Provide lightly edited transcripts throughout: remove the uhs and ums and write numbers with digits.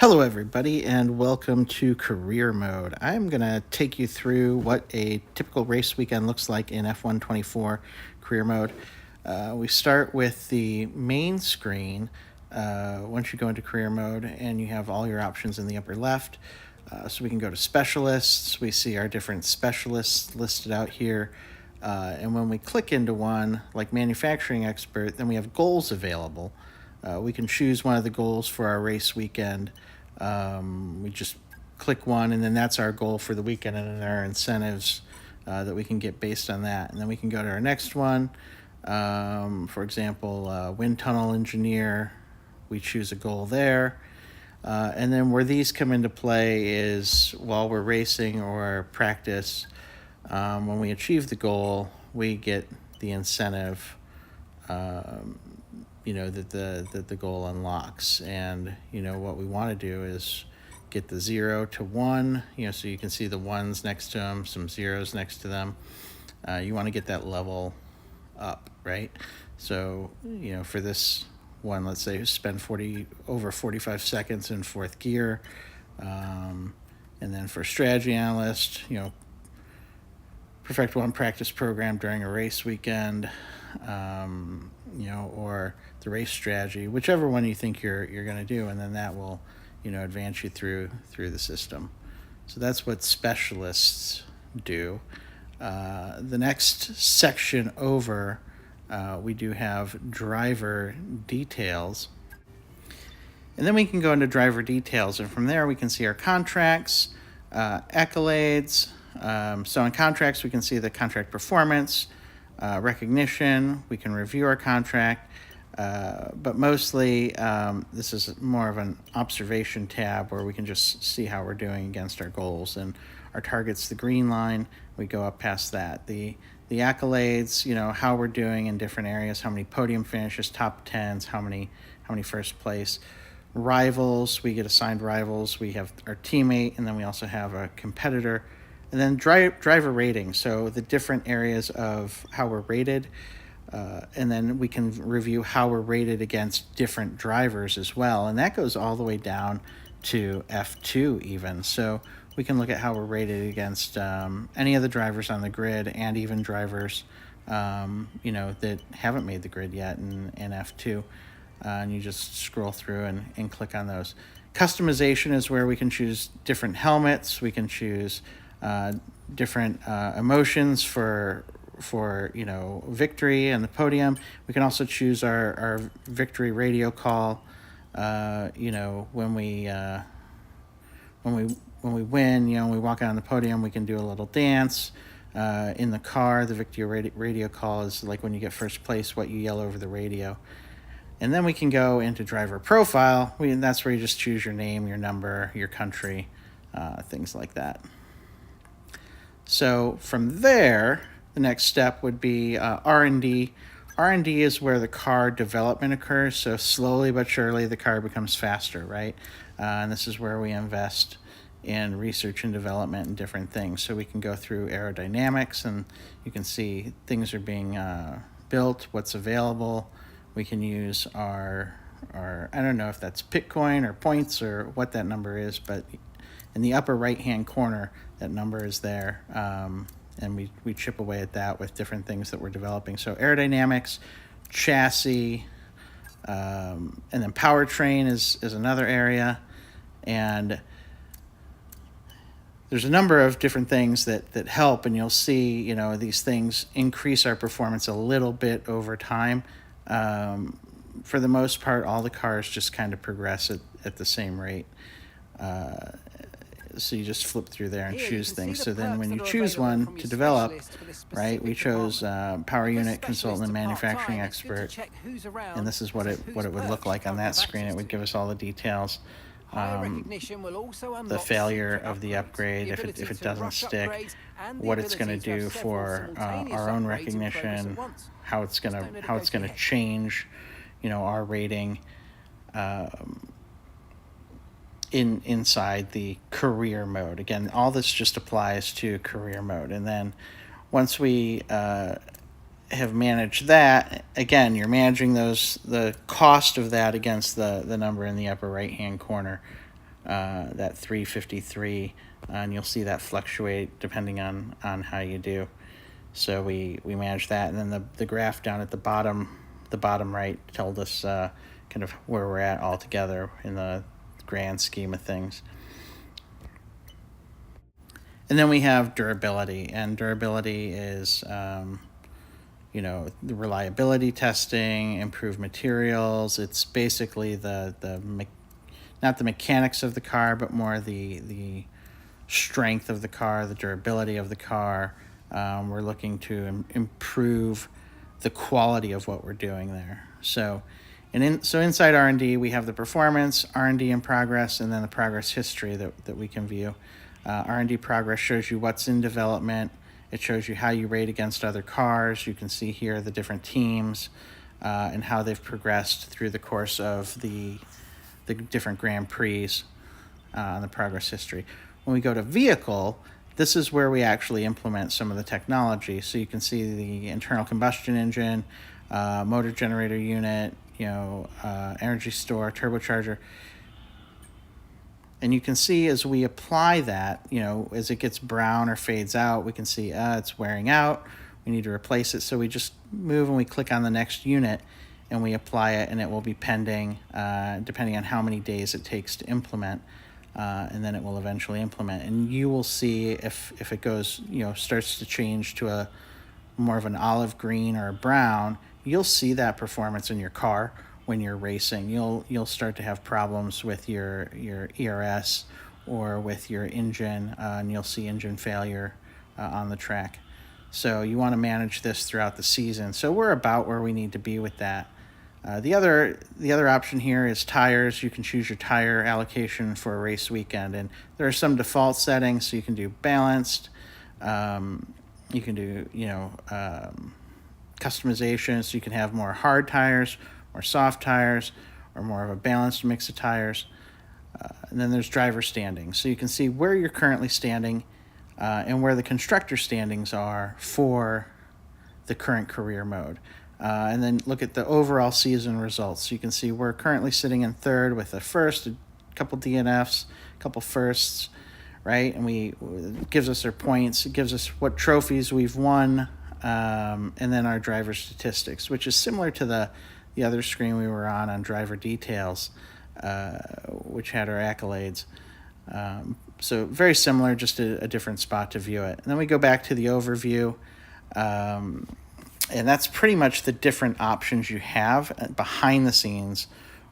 Hello, everybody, and welcome to Career Mode. I'm going to take you through what a typical race weekend looks like in F124 Career Mode. We start with the main screen once you go into Career Mode, and you have all your options in the upper left. So we can go to Specialists. We see our different specialists listed out here. And when we click into one, like Manufacturing Expert, then we have goals available. We can choose one of the goals for our race weekend. We just click one, and then that's our goal for the weekend, and then our incentives that we can get based on that. And then we can go to our next one. For example, wind tunnel engineer. We choose a goal there. And then where these come into play is while we're racing or practice, when we achieve the goal, we get the incentive that the goal unlocks. And what we want to do is get the 0 to 1, so you can see the ones next to them, some zeros next to them. You want to get that level up, right? So for this one, let's say spend over 45 seconds in fourth gear, and then for strategy analyst, perfect one practice program during a race weekend, or the race strategy, whichever one you think you're going to do, and then that will, advance you through the system. So that's what specialists do. The next section over, we do have driver details. And then we can go into driver details, and from there we can see our contracts, accolades. So in contracts, we can see the contract performance, recognition. We can review our contract, but mostly this is more of an observation tab where we can just see how we're doing against our goals. And our target's the green line. We go up past that. The accolades, how we're doing in different areas, how many podium finishes, top tens, how many first place. Rivals, we get assigned rivals. We have our teammate, and then we also have a competitor. And then driver rating, so the different areas of how we're rated. And then we can review how we're rated against different drivers as well. And that goes all the way down to F2 even. So we can look at how we're rated against any of the drivers on the grid, and even drivers that haven't made the grid yet in F2. And you just scroll through and click on those. Customization is where we can choose different helmets. We can choose different emotions for victory and the podium. We can also choose our victory radio call. When we win, we walk out on the podium, we can do a little dance. In the car, the victory radio call is like when you get first place, what you yell over the radio. And then we can go into driver profile. That's where you just choose your name, your number, your country, things like that. So from there, the next step would be R&D. R&D is where the car development occurs. So slowly but surely, the car becomes faster, right? And this is where we invest in research and development and different things. So we can go through aerodynamics, and you can see things are being built, what's available. We can use our I don't know if that's Bitcoin or points or what that number is, but in the upper right-hand corner, that number is there, and we chip away at that with different things that we're developing. So aerodynamics, chassis, and then powertrain is another area. And there's a number of different things that help, and you'll see, these things increase our performance a little bit over time. For the most part, all the cars just kind of progress at the same rate. So you just flip through there and choose things. So then when you choose one to develop, right, we chose Power Unit Consultant and Manufacturing Expert. And this is what it would look like on that screen. It would give us all the details. The failure of the upgrade, if it doesn't stick, what it's going to do for our own recognition, how it's going to change, our rating inside the career mode. Again, all this just applies to career mode. And then once we have managed that, again, you're managing the cost of that against the number in the upper right hand corner. that 353, and you'll see that fluctuate depending on how you do. So we manage that, and then the graph down at the bottom right told us kind of where we're at altogether in the grand scheme of things. And then we have durability, and durability is the reliability testing, improved materials. It's basically not the mechanics of the car, but more the strength of the car, the durability of the car. We're looking to improve the quality of what we're doing there. So inside R&D, we have the performance, R&D in progress, and then the progress history that we can view. R&D progress shows you what's in development. It shows you how you rate against other cars. You can see here the different teams and how they've progressed through the course of the different Grand Prix on the progress history. When we go to vehicle, this is where we actually implement some of the technology. So you can see the internal combustion engine, motor generator unit, energy store, turbocharger. And you can see as we apply that, as it gets brown or fades out, we can see it's wearing out. We need to replace it. So we just move and we click on the next unit and we apply it, and it will be pending depending on how many days it takes to implement. And then it will eventually implement. And you will see if it goes, starts to change to a more of an olive green or a brown, you'll see that performance in your car. When you're racing, you'll start to have problems with your ERS or with your engine, and you'll see engine failure on the track. So you want to manage this throughout the season. So we're about where we need to be with that. The other option here is tires. You can choose your tire allocation for a race weekend, and there are some default settings. So you can do balanced. You can do customization. So you can have more hard tires, or soft tires, or more of a balanced mix of tires. And then there's driver standings. So you can see where you're currently standing and where the constructor standings are for the current career mode. And then look at the overall season results. So you can see we're currently sitting in third with a first, a couple DNFs, a couple firsts, right? And it gives us our points. It gives us what trophies we've won, and then our driver statistics, which is similar to the other screen we were on driver details, which had our accolades. So very similar, just a different spot to view it. And then we go back to the overview, and that's pretty much the different options you have behind the scenes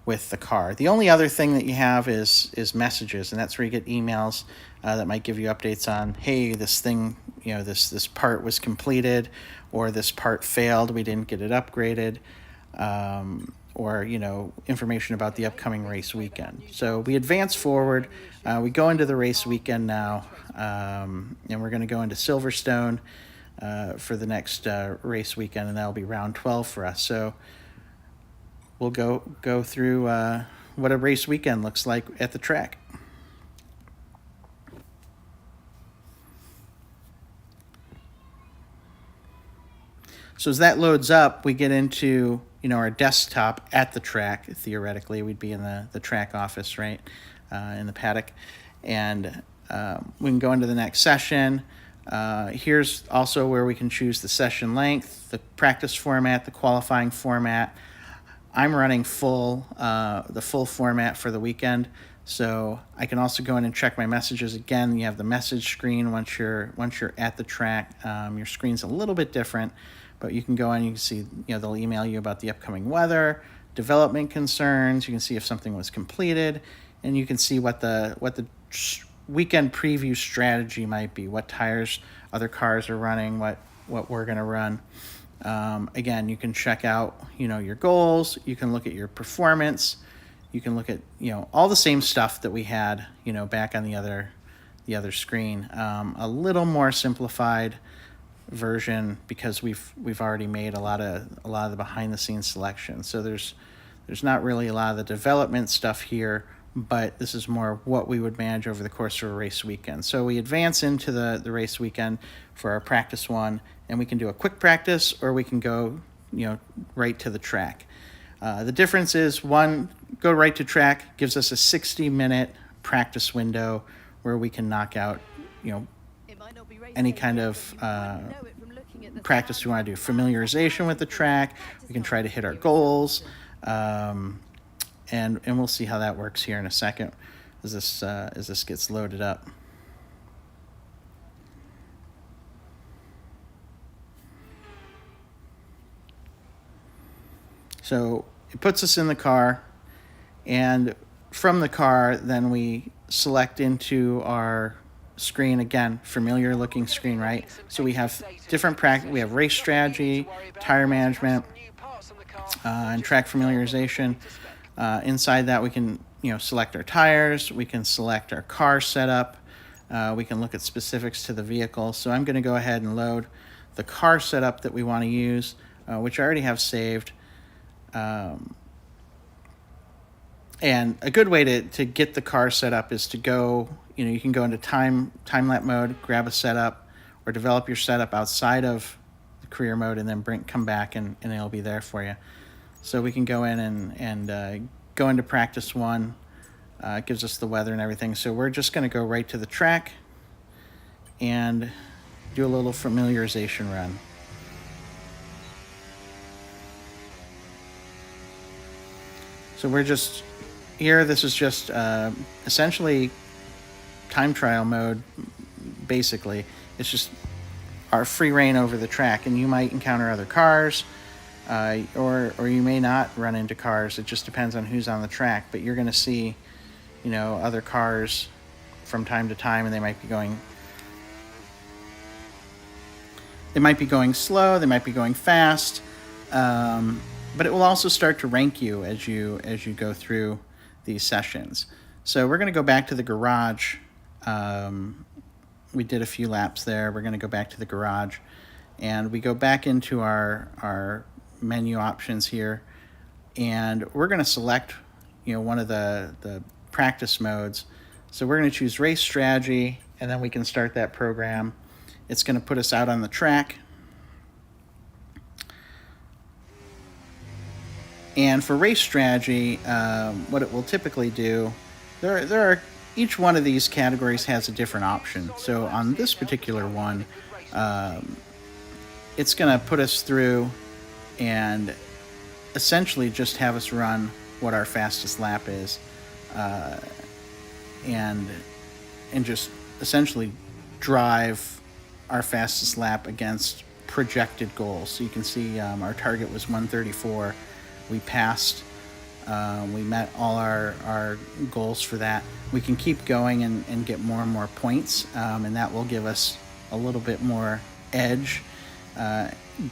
with the car. The only other thing that you have is messages, and that's where you get emails that might give you updates on, hey, this thing, this part was completed, or this part failed, we didn't get it upgraded. Or information about the upcoming race weekend. So we advance forward. We go into the race weekend now, and we're going to go into Silverstone for the next race weekend, and that'll be round 12 for us. So we'll go through what a race weekend looks like at the track. So as that loads up, we get into our desktop at the track. Theoretically, we'd be in the track office, right, in the paddock. And we can go into the next session. Here's also where we can choose the session length, the practice format, the qualifying format. I'm running the full format for the weekend. So I can also go in and check my messages. Again, you have the message screen once you're at the track. Your screen's a little bit different, but you can go in, you can see, they'll email you about the upcoming weather, development concerns. You can see if something was completed, and you can see what the weekend preview strategy might be, what tires other cars are running, what we're going to run. Again, you can check out, your goals. You can look at your performance. You can look at, all the same stuff that we had, back on the other screen. A little more simplified version because we've already made a lot of the behind the scenes selection. So there's not really a lot of the development stuff here, but this is more what we would manage over the course of a race weekend. So we advance into the race weekend for our practice one, and we can do a quick practice, or we can go right to the track. The difference is, one, go right to track gives us a 60-minute practice window where we can knock out, any kind of practice we want to do. Familiarization with the track. We can try to hit our goals, and we'll see how that works here in a second as this gets loaded up. So it puts us in the car, and from the car, then we select into our screen. Again, familiar looking screen, right? So we have different we have race strategy, tire management, and track familiarization. Inside that, we can select our tires, we can select our car setup, we can look at specifics to the vehicle. So I'm going to go ahead and load the car setup that we want to use, which I already have saved. And a good way to get the car set up is to go, you can go into time-lapse mode, grab a setup, or develop your setup outside of the career mode, and then come back and it'll be there for you. So we can go in and go into practice one. It gives us the weather and everything. So we're just going to go right to the track and do a little familiarization run. So we're just here. This is just essentially time trial mode. Basically, it's just our free reign over the track, and you might encounter other cars, or you may not run into cars. It just depends on who's on the track. But you're going to see, other cars from time to time, and they might be going slow. They might be going fast. But it will also start to rank you as you go through these sessions. So we're going to go back to the garage. We did a few laps there. We're going to go back to the garage, and we go back into our menu options here, and we're going to select one of the practice modes. So we're going to choose race strategy, and then we can start that program. It's going to put us out on the track. And for race strategy, what it will typically do, there are each one of these categories has a different option. So on this particular one, it's going to put us through and essentially just have us run what our fastest lap is, and just essentially drive our fastest lap against projected goals. So you can see our target was 134. We passed. We met all our goals for that. We can keep going and get more and more points, and that will give us a little bit more edge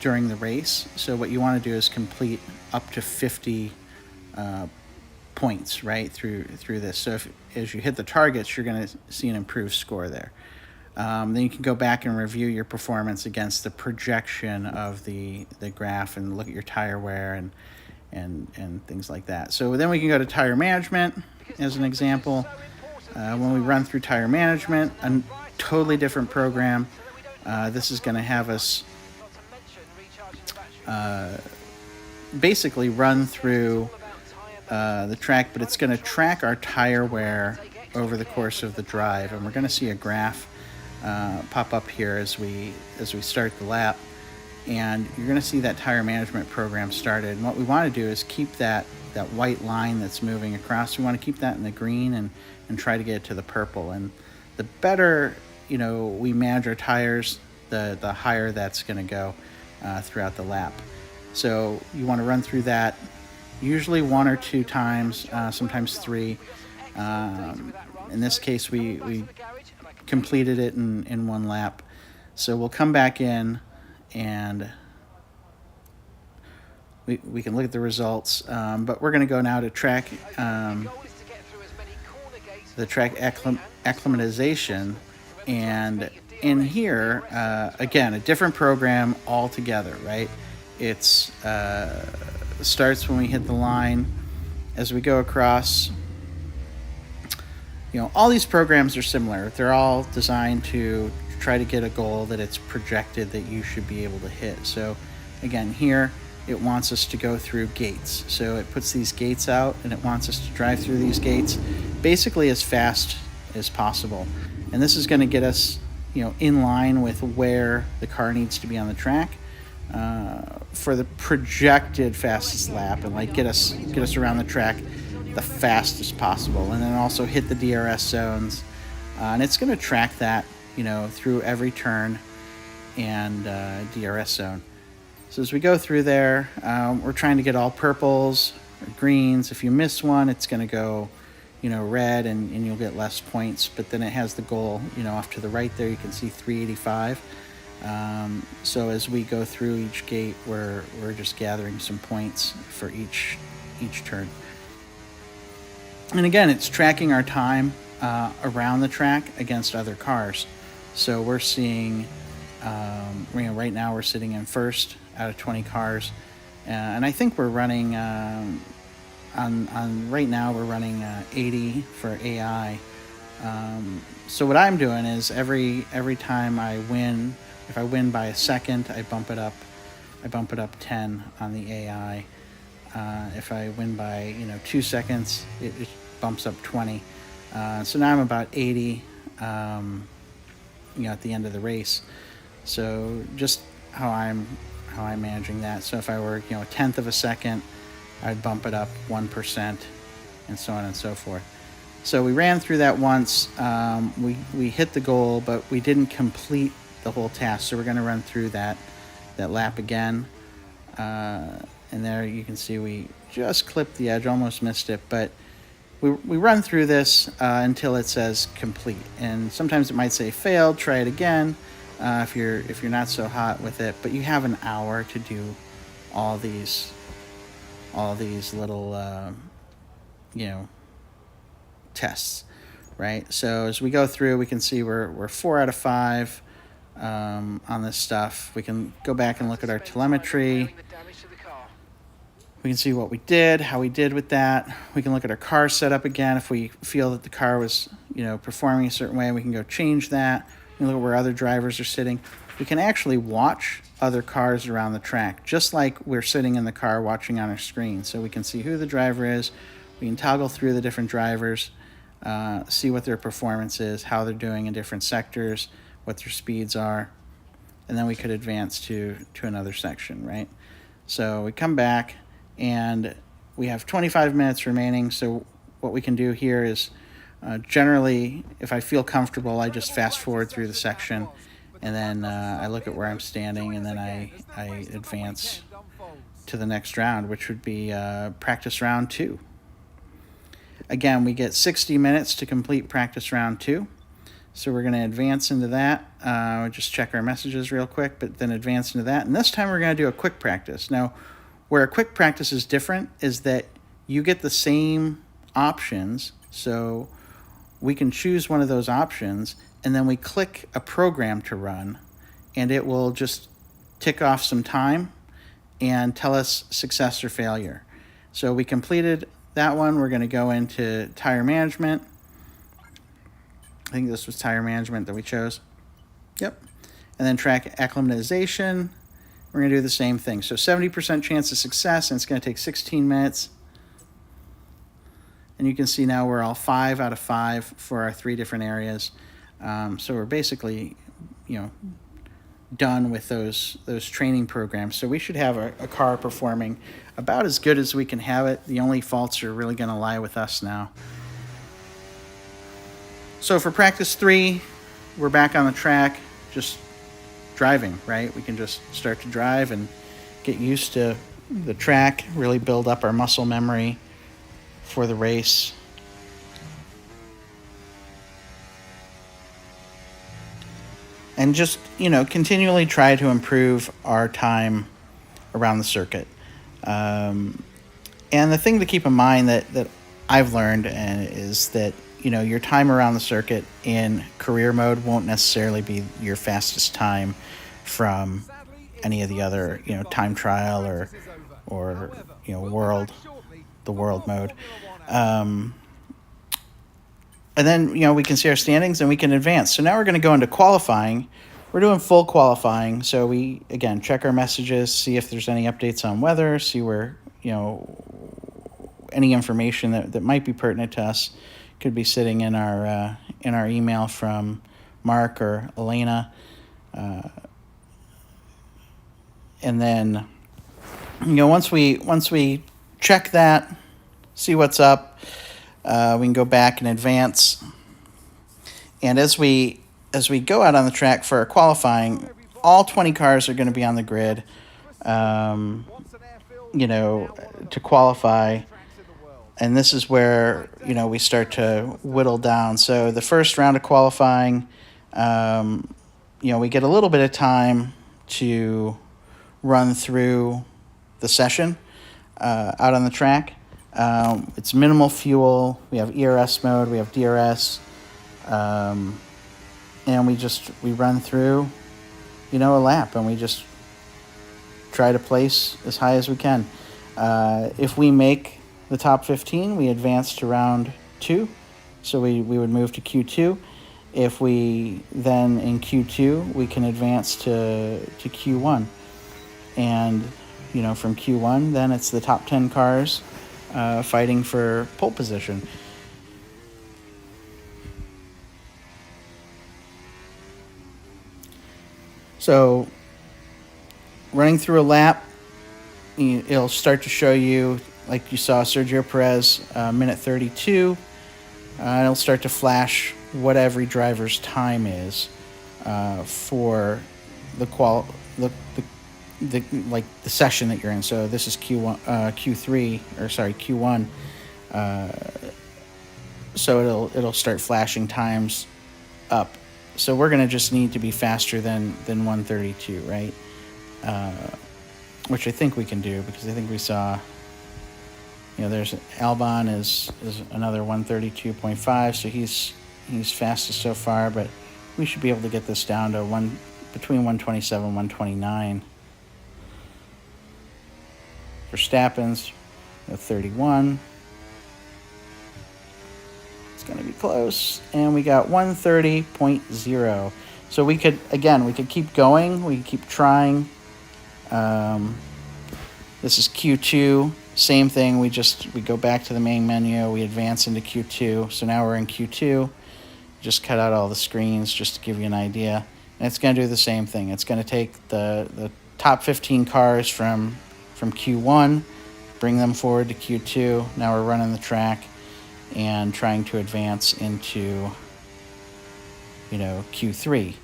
during the race. So what you want to do is complete up to 50 points right through this. So as you hit the targets, you're going to see an improved score there. Then you can go back and review your performance against the projection of the graph and look at your tire wear and things like that. So then we can go to tire management as an example. When we run through tire management, a totally different program. This is going to have us basically run through the track, but it's going to track our tire wear over the course of the drive, and we're going to see a graph pop up here as we start the lap. And you're going to see that tire management program started. And what we want to do is keep that white line that's moving across. We want to keep that in the green and try to get it to the purple. And the better we manage our tires, the higher that's going to go throughout the lap. So you want to run through that usually 1 or 2 times, sometimes 3. In this case, we completed it in 1 lap. So we'll come back in, and we can look at the results, but we're going to go now to track the track acclimatization, and in here again a different program altogether, right? It's starts when we hit the line. As we go across, all these programs are similar. They're all designed to try to get a goal that it's projected that you should be able to hit. So again, here it wants us to go through gates. So it puts these gates out, and it wants us to drive through these gates. basically as fast as possible. And this is going to get us, in line with where the car needs to be on the track for the projected fastest lap, and like get us around the track the fastest possible, and then also hit the DRS zones. And it's going to track that, through every turn and DRS zone. So as we go through there, we're trying to get all purples or greens. If you miss one, it's going to go, red, and you'll get less points. But then it has the goal, off to the right there. You can see 385. So as we go through each gate, we're just gathering some points for each turn. And again, it's tracking our time around the track against other cars. So we're seeing, right now we're sitting in first out of 20 cars, and I think we're running on right now we're running 80 for AI. So what I'm doing is every time I win, if I win by a second, I bump it up 10 on the AI. If I win by 2 seconds, it bumps up 20. So now I'm about 80 at the end of the race. So just how I'm managing that. So if I were a tenth of a second, I'd bump it up 1%, and so on and so forth. So we ran through that once. We hit the goal, but we didn't complete the whole task. So we're going to run through that lap again. And there you can see we just clipped the edge, almost missed it, but we run through this until it says complete. And sometimes it might say failed, try it again if you're not so hot with it. But you have an hour to do all these little tests, right? So as we go through, we can see we're 4 out of 5 on this stuff. We can go back and look at our telemetry. We can see what we did, how we did with that. We can look at our car setup again. If we feel that the car was, performing a certain way, we can go change that. We can look at where other drivers are sitting. We can actually watch other cars around the track, just like we're sitting in the car watching on our screen. So we can see who the driver is. We can toggle through the different drivers, see what their performance is, how they're doing in different sectors, what their speeds are, and then we could advance to another section, right? So we come back, and we have 25 minutes remaining. So what we can do here is generally, if I feel comfortable, I just fast forward through the section, and then I look at where I'm standing, and then I advance to the next round, which would be practice round 2. Again, we get 60 minutes to complete practice round 2. So we're going to advance into that. Just check our messages real quick, but then advance into that. And this time we're going to do a quick practice. Now, where a quick practice is different is that you get the same options. So we can choose one of those options, and then we click a program to run, and it will just tick off some time and tell us success or failure. So we completed that one. We're going to go into tire management. I think this was tire management that we chose. Yep. And then track acclimatization. We're going to do the same thing. So 70% chance of success, and it's going to take 16 minutes. And you can see now we're all 5 out of 5 for our 3 different areas. So we're basically, done with those training programs. So we should have a car performing about as good as we can have it. The only faults are really going to lie with us now. So for practice 3, we're back on the track, just driving, right? We can just start to drive and get used to the track, really build up our muscle memory for the race. And just, continually try to improve our time around the circuit. And the thing to keep in mind that I've learned is that, your time around the circuit in career mode won't necessarily be your fastest time from any of the other, time trial or the world mode. And then, we can see our standings and we can advance. So now we're going to go into qualifying. We're doing full qualifying. So we, again, check our messages, see if there's any updates on weather, see where, any information that might be pertinent to us. could be sitting in our email from Mark or Elena, and then once we check that, see what's up, we can go back and advance. And as we go out on the track for our qualifying, all 20 cars are going to be on the grid, to qualify. And this is where, we start to whittle down. So the first round of qualifying, we get a little bit of time to run through the session out on the track. It's minimal fuel. We have ERS mode. We have DRS. And we run through, a lap, and we just try to place as high as we can. If we make the top 15, we advance to round 2, so we would move to Q2. If we then in Q2, we can advance to Q1, and from Q1, then it's the top 10 cars fighting for pole position. So running through a lap, it'll start to show you, like you saw Sergio Perez, minute 32. It'll start to flash what every driver's time is for the session that you're in. So this is Q1. So it'll start flashing times up. So we're going to just need to be faster than 132, right? Which I think we can do, because I think we saw, there's Albon is another 132.5, so he's fastest so far, but we should be able to get this down to between 127 and 129. Verstappen's 31. Going to be close, and we got 130.0. So we could keep going, we could keep trying. This is Q2, same thing, we go back to the main menu, we advance into Q2. So now we're in Q2. Just cut out all the screens just to give you an idea, and it's going to do the same thing. It's going to take the top 15 cars from Q1, bring them forward to Q2. Now we're running the track and trying to advance into, Q3.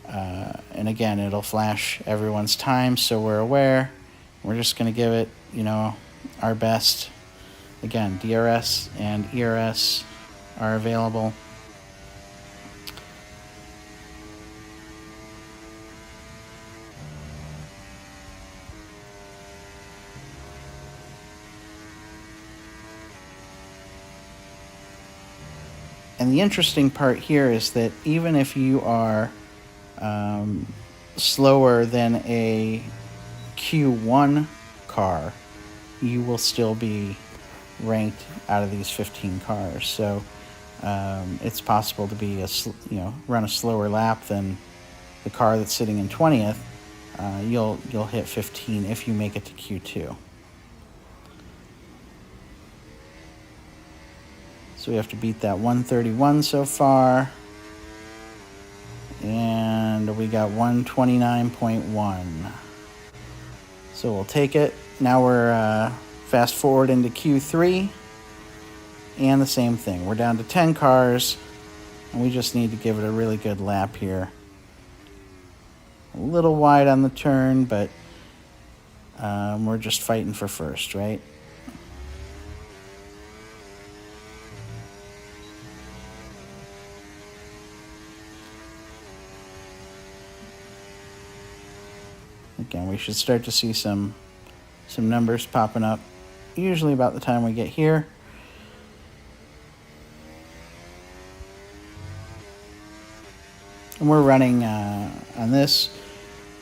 And again, it'll flash everyone's time, so we're aware. We're just going to give it, our best. Again, DRS and ERS are available. And the interesting part here is that even if you are slower than a Q1 car, you will still be ranked out of these 15 cars. So it's possible to be run a slower lap than the car that's sitting in 20th. You'll hit 15 if you make it to Q2. So we have to beat that 131 so far. And we got 129.1. So we'll take it. Now we're fast forward into Q3. And the same thing. We're down to 10 cars. And we just need to give it a really good lap here. A little wide on the turn, but we're just fighting for first, right? Again, we should start to see some numbers popping up, usually about the time we get here. And we're running on this.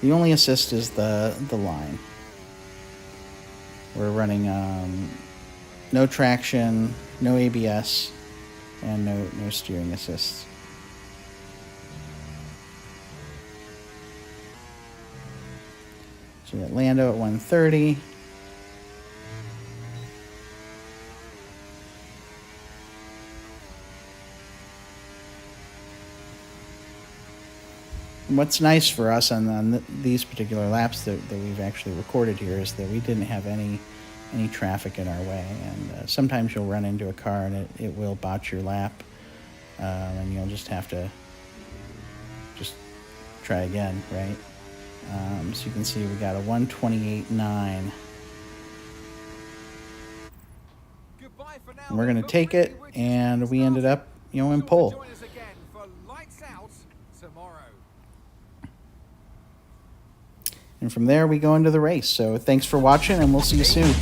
The only assist is the line. We're running no traction, no ABS, and no steering assists. So we got Lando at 130. And what's nice for us on these particular laps that we've actually recorded here is that we didn't have any traffic in our way. And sometimes you'll run into a car and it will botch your lap, and you'll just have to just try again, right? So you can see we got a 1:28.9. And we're going to take it, and we ended up, in pole. And from there, we go into the race. So thanks for watching, and we'll see you soon.